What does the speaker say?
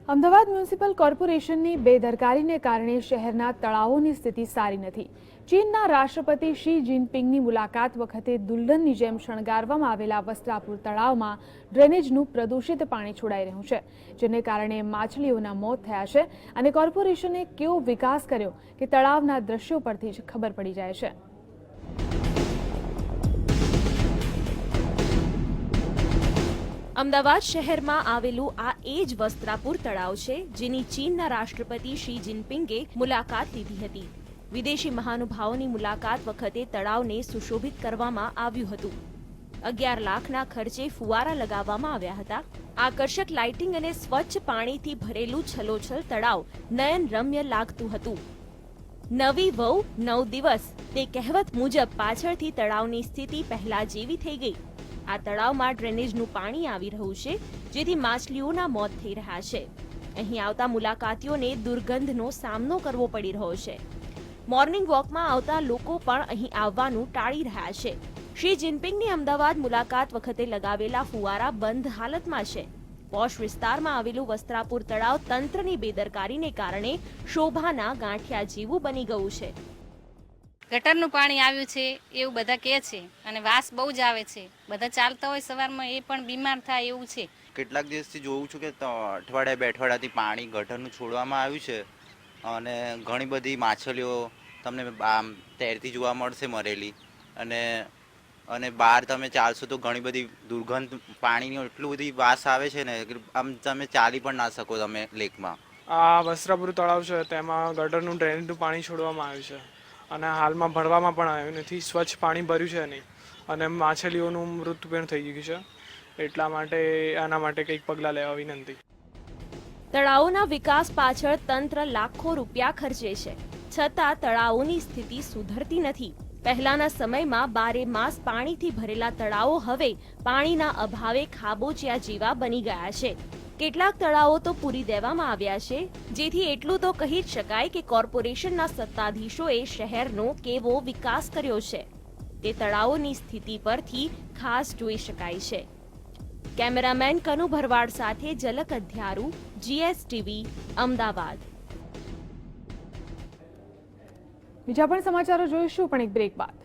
Ahmedabad municipal કોર્પોરેશનની બેદરકારીને કારણે શહેરના તળાવોની સ્થિતિ સારી નથી। ચીનના રાષ્ટ્રપતિ શી જિનપિંગની મુલાકાત વખતે દુલ્હનની જેમ શણગારવામાં આવેલા વસ્ત્રાપુર તળાવમાં ડ્રેનેજનું પ્રદૂષિત પાણી છોડાઈ રહ્યું છે, જેને કારણે માછલીઓના મોત થયા છે અને કોર્પોરેશને કેવો વિકાસ કર્યો કે તળાવના દ્રશ્યો પરથી જ ખબર પડી જાય છે। અમદાવાદ શહેરમાં આવેલું આ એ જ વસ્ત્રાપુર તળાવ છે, જેની ચીનના રાષ્ટ્રપતિ શી જિનપિંગે મુલાકાત લીધી હતી। વિદેશી મહાનુભાવોની મુલાકાત વખતે તળાવને સુશોભિત કરવામાં આવ્યું હતું। 11 લાખના ખર્ચે ફુવારા લગાવવામાં આવ્યા હતા। આકર્ષક લાઇટિંગ અને સ્વચ્છ પાણીથી ભરેલું છલોછલ તળાવ નયનરમ્ય લાગતું હતું। નવી વહુ 9 દિવસ તે કહેવત મુજબ પાછળથી તળાવની સ્થિતિ પહેલા જેવી થઈ ગઈ। આ તળાવમાં ડ્રેનેજનું પાણી આવી રહ્યું છે, જેથી માછલીઓના મોત થઈ રહ્યા છે। અહીં આવતા મુલાકાતીઓને દુર્ગંધનો સામનો કરવો પડી રહ્યો છે। મોર્નિંગ વોકમાં આવતા લોકો પણ અહીં આવવાનું ટાળી રહ્યા છે। શી જિનપિંગની અમદાવાદ મુલાકાત વખતે લગાવેલા ફુવારા બંધ હાલતમાં છે। પોશ વિસ્તારમાં આવેલું વસ્ત્રાપુર તળાવ તંત્રની બેદરકારીને કારણે શોભાના ગાંઠિયા જેવું બની ગયું છે। ગટરનું પાણી આવ્યું છે એવું બધા કહે છે અને વાસ બહુ જ આવે છે। બધા ચાલતા હોય સવારમાં એ પણ બીમાર થાય એવું છે। કેટલાક દિવસથી જોઉં છું કે અઠવાડિયા બે અઠવાડિયાથી પાણી ગટરનું છોડવામાં આવ્યું છે અને ઘણી બધી માછલીઓ તમને આમ તૈરતી જોવા મળશે મરેલી। અને બહાર તમે ચાલશો તો ઘણી બધી દુર્ગંધ પાણીની એટલું બધી વાસ આવે છે ને કે આમ તમે ચાલી પણ ના શકો તમે લેકમાં। આ વસ્ત્રાપુર તળાવ છે તેમાં ગટરનું ડ્રેનેજનું પાણી છોડવામાં આવ્યું છે અને હાલમાં ભરવામાં પણ આવ્યું નથી। સ્વચ્છ પાણી ભર્યું છે નહીં અને માછલીઓનું મૃત્યુ પણ થઈ ગયું છે। એટલા માટે આના માટે કંઈક પગલાં લેવા વિનંતી। તળાવોના વિકાસ પાછળ તંત્ર લાખો રૂપિયા ખર્ચે છે, છતાં તળાવોની સ્થિતિ સુધરતી નથી। પહેલાના સમયમાં 12 માસ પાણીથી ભરેલા તળાવો હવે પાણીના અભાવે ખાબોચિયા જેવા બની ગયા છે। કેટલાક તળાવો તો પૂરી દેવામાં આવ્યા છે, જેથી એટલું તો કહી જ શકાય કે કોર્પોરેશનના સત્તાધીશોએ શહેરનો કેવો વિકાસ કર્યો છે તે તળાવોની સ્થિતિ પરથી ખાસ જોઈ શકાય છે। કેમેરામેન કનુ ભરવાડ સાથે ઝલક અધ્યારુ, GSTV, અમદાવાદ। બીજા પણ સમાચારો જોઈશું, પણ એક બ્રેક બાદ।